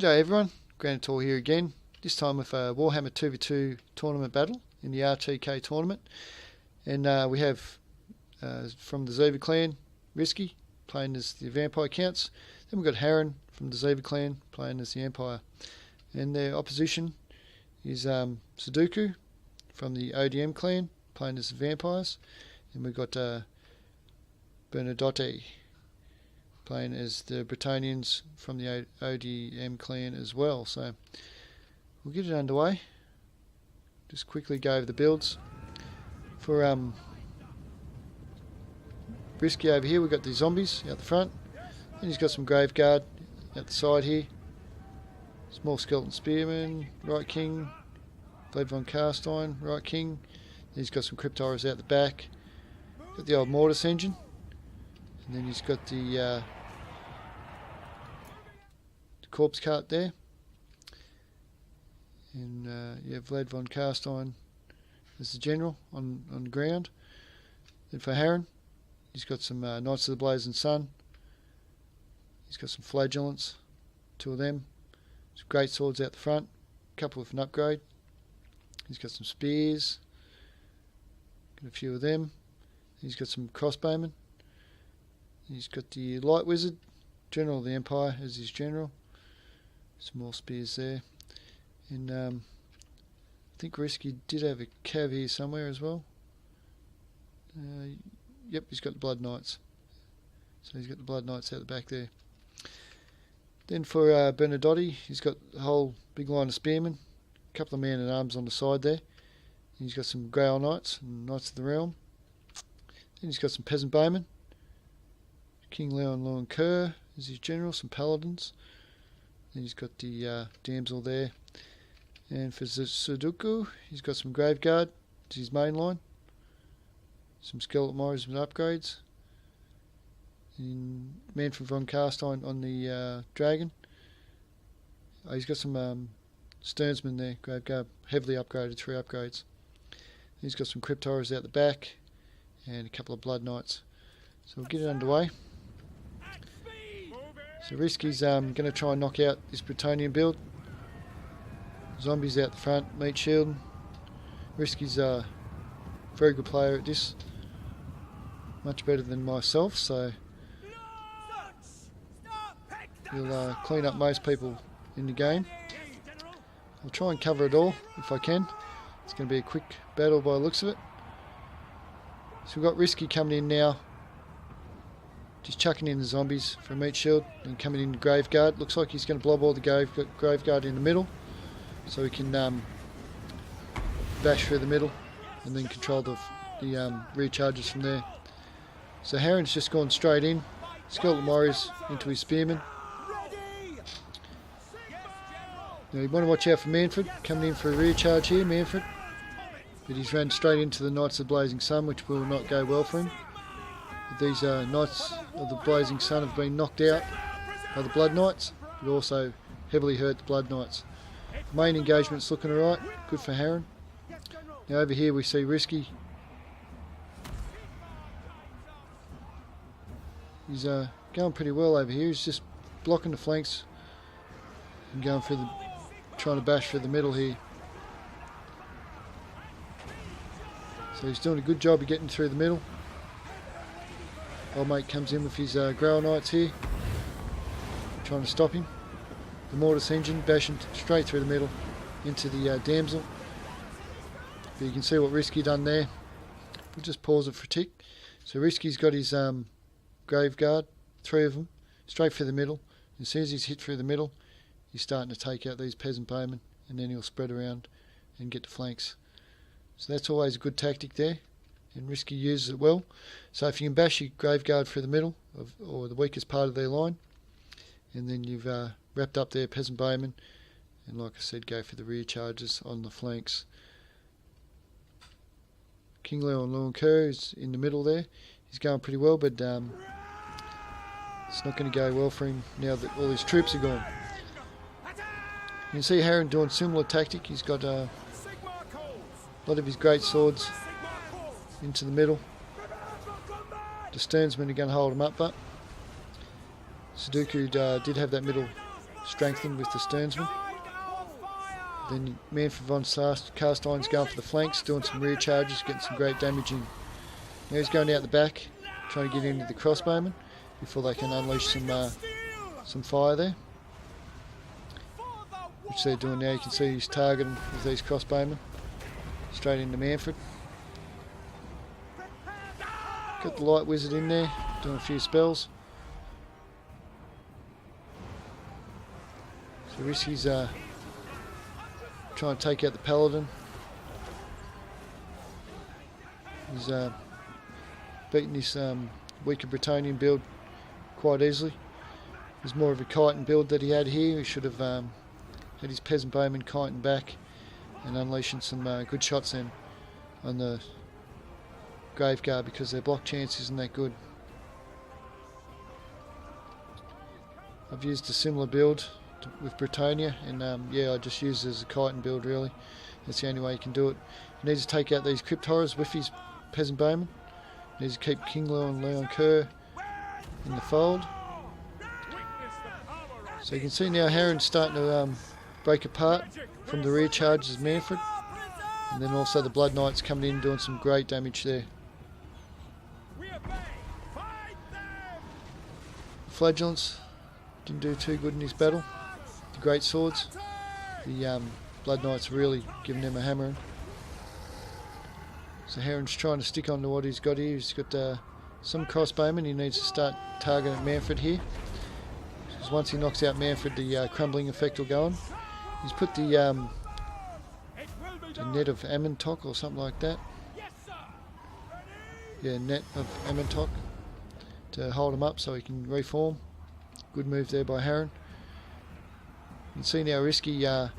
G'day everyone, Bernadotte here again, this time with a Warhammer 2v2 tournament battle in the RTK tournament. And we have from the ZEVA clan, Risky, playing as the Vampire Counts. Then we've got Harren from the ZEVA clan, playing as the Empire. And their opposition is Sudoku from the ODM clan, playing as the Vampires. And we've got Bernadotte playing as the Bretonians from the ODM clan as well. So we'll get it underway. Just quickly go over the builds. For Risky over here, we've got the zombies out the front. And he's got some Graveguard out the side here. Small skeleton spearman, right king. Blade von Carstein, right king. Then he's got some Cryptorers out the back. Got the old Mortis engine. And then he's got the corpse cart there. And yeah, Vlad von Carstein as the general on the ground. Then for Harren, he's got some Knights of the Blazing Sun. He's got some Flagellants, two of them. Some great swords out the front, a couple with an upgrade. He's got some spears, got a few of them. He's got some crossbowmen. He's got the Light Wizard, General of the Empire as his general. Some more spears there. And I think Risky did have a cav here somewhere as well. Yep, he's got the Blood Knights. So he's got the Blood Knights out the back there. Then for Bernadotte, he's got a whole big line of spearmen. A couple of man-at-arms on the side there. He's got some Grail Knights and Knights of the Realm. Then he's got some Peasant Bowmen. King Leon Kerr is his general, some Paladins. Then he's got the Damsel there. And for Sudoku, he's got some Graveguard, it's his main line. Some Skeleton Warriors with upgrades. And Manfred von Carstein on the Dragon. Oh, he's got some Sternsmen there, Graveguard, heavily upgraded, 3 upgrades. He's got some Cryptorers out the back and a couple of Blood Knights. So we'll get it underway. So Risky's going to try and knock out this Bretonian build. Zombies out the front, meat shielding. Risky's a very good player at this. Much better than myself, so he'll clean up most people in the game. I'll try and cover it all if I can. It's going to be a quick battle by the looks of it. So we've got Risky coming in now. Just chucking in the zombies for a meat shield and coming in the Graveguard. Looks like he's going to blob all the Graveguard in the middle so he can bash through the middle and then control the rear charges from there. So Harren's just gone straight in. Skeleton Warriors into his Spearmen. Now you want to watch out for Manfred coming in for a rear charge here, Manfred. But he's ran straight into the Knights of the Blazing Sun, which will not go well for him. These Knights of the Blazing Sun have been knocked out by the Blood Knights, but also heavily hurt the Blood Knights. The main engagement's looking alright, good for Harren. Now over here we see Risky. He's going pretty well over here, he's just blocking the flanks and going through trying to bash through the middle here. So he's doing a good job of getting through the middle. Old mate comes in with his Grail Knights here, trying to stop him. The Mortis engine bashing straight through the middle into the Damsel. But you can see what Risky done there. We'll just pause it for a tick. So Risky's got his Graveguard, 3 of them, straight through the middle. As soon as he's hit through the middle, he's starting to take out these Peasant Bowmen, and then he'll spread around and get the flanks. So that's always a good tactic there. And Risky uses it well. So if you can bash your Graveguard through the middle or the weakest part of their line, and then you've wrapped up their Peasant Bowmen, and like I said, go for the rear charges on the flanks. King Leon Kerr is in the middle there. He's going pretty well, but it's not going to go well for him now that all his troops are gone. You can see Harren doing similar tactic. He's got a lot of his great swords into the middle. The Sternsmen are going to hold him up, but Sudoku did have that middle strengthened with the sternsman. Then Manfred von Carstein's going for the flanks, doing some rear charges, getting some great damage in. Now he's going out the back, trying to get into the crossbowmen before they can unleash some fire there, which they're doing now. You can see he's targeting with these crossbowmen straight into Manfred. Got the light wizard in there, doing a few spells. So Risky's trying to take out the paladin. He's beaten this weaker Bretonnian build quite easily. There's more of a chitin build that he had here. He should have had his peasant bowman chitin back and unleashing some good shots then on the Graveguard, because their block chance isn't that good. I've used a similar build with Britannia, and yeah, I just use it as a chitin build really. That's the only way you can do it. He needs to take out these crypt horrors with his peasant bowman. He needs to keep King Leon Kerr in the fold. So you can see now Harren's starting to break apart from the rear charges of Manfred, and then also the Blood Knights coming in doing some great damage there. Flagellants didn't do too good in this battle. The great swords, the Blood Knights really giving them a hammering. So Harren's trying to stick on to what he's got here. He's got some crossbowmen. He needs to start targeting Manfred here, because once he knocks out Manfred, the crumbling effect will go on. He's put the net of Amentok or something like that. Yeah, net of Amentok to hold him up so he can reform. Good move there by Harren. You can see now Risky, after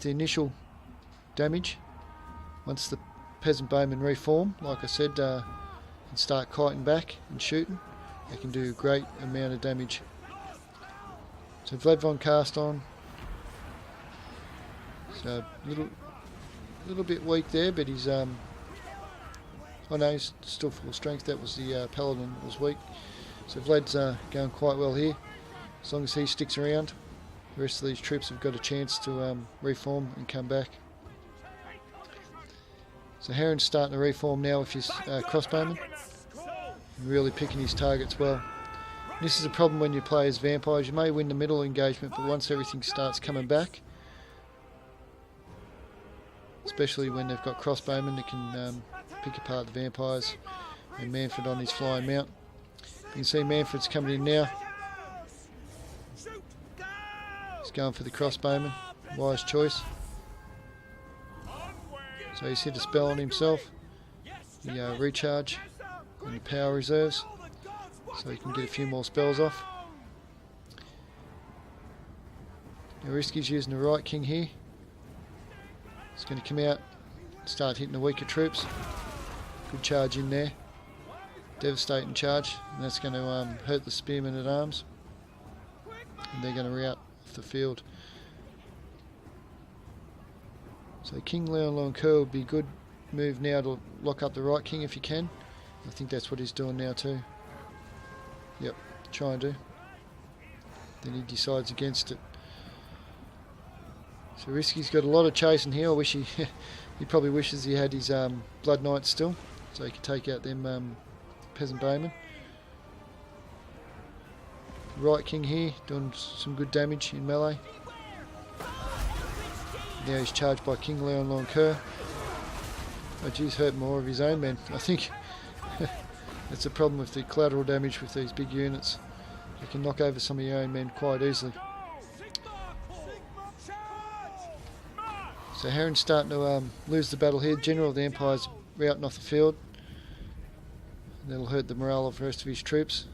the initial damage, once the peasant bowmen reform, like I said, and start kiting back and shooting, they can do a great amount of damage. So Vlad von Carstein, so a little bit weak there, but he's oh no, he's still full strength. That was the paladin that was weak. So Vlad's going quite well here. As long as he sticks around, the rest of these troops have got a chance to reform and come back. So Harren's starting to reform now with his crossbowmen, and really picking his targets well. And this is a problem when you play as vampires. You may win the middle engagement, but once everything starts coming back, especially when they've got crossbowmen that can pick apart the vampires, and Manfred on his flying mount. You can see Manfred's coming in now. He's going for the crossbowman, wise choice. So he's hit a spell on himself, the recharge and the power reserves, so he can get a few more spells off. Now Risky's using the right king here. He's going to come out and start hitting the weaker troops. Good charge in there. Devastating charge, and that's going to hurt the spearmen at arms, and they're going to rout off the field. So King Leon Kerr would be a good move now to lock up the right king if you can. I think that's what he's doing now too. Yep, try and do. Then he decides against it. So Risky's got a lot of chasing here. I wish he probably wishes he had his Blood Knights still, so he could take out them peasant bowmen. Right king here doing some good damage in melee. Now he's charged by King Leon Kerr. Oh geez, hurt more of his own men. I think that's a problem with the collateral damage with these big units. You can knock over some of your own men quite easily. So Harren's starting to lose the battle here. General of the Empire's routing off the field. That'll hurt the morale of the rest of his troops.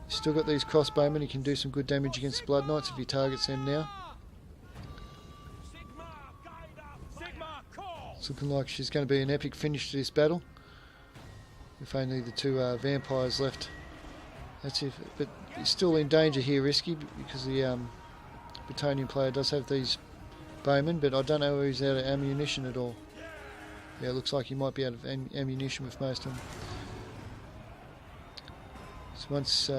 He's still got these crossbowmen. He can do some good damage against the Blood Knights if he targets them now. It's looking like she's going to be an epic finish to this battle, with only the two vampires left. That's it. But he's still in danger here, Risky, because the Bretonnian player does have these bowmen, but I don't know whether he's out of ammunition at all. Yeah, it looks like he might be out of ammunition with most of them. So once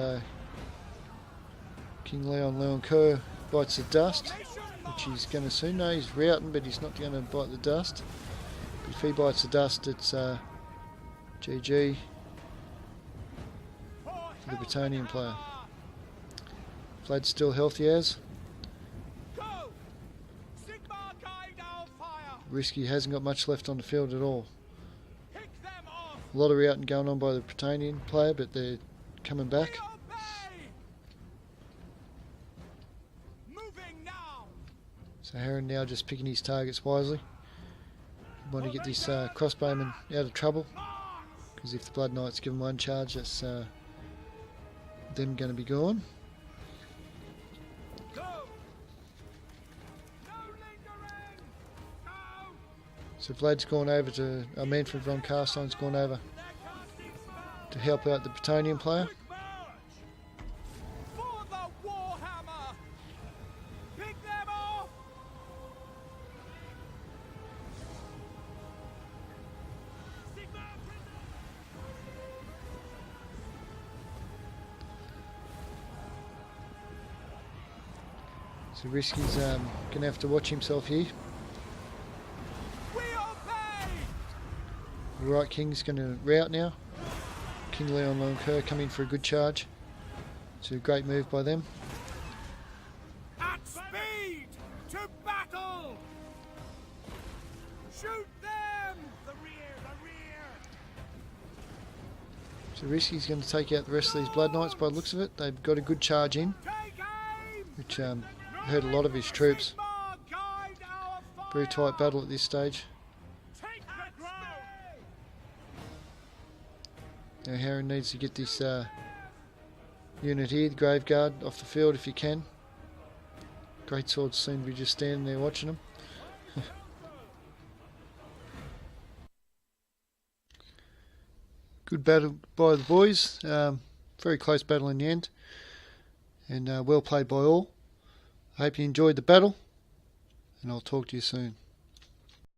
King Leon Kerr bites the dust, which he's going to soon. No, he's routing, but he's not going to bite the dust. But if he bites the dust, it's GG for the Bretonnian player. Vlad's still healthy as. Risky hasn't got much left on the field at all. A lot of routing going on by the Bretonnian player, but they're coming back. So Harren now just picking his targets wisely. Want to get this crossbowman out of trouble, because if the Blood Knights give him one charge, that's them going to be gone. So Vlad's gone over to, Manfred von Carstein's gone over to help out the Bretonnian player. So Risky's going to have to watch himself here. The Right King's going to rout now. King Leon Kerr coming for a good charge. It's a great move by them. At speed to battle. Shoot them. The rear, the rear. So Risky's going to take out the rest of these Blood Knights by the looks of it. They've got a good charge in, which hurt a lot of his troops. Very tight battle at this stage. Now Harren needs to get this unit here, the Grave Guard, off the field if you can. Great Swords seem to be just standing there watching them. Good battle by the boys. Very close battle in the end. And well played by all. I hope you enjoyed the battle. And I'll talk to you soon.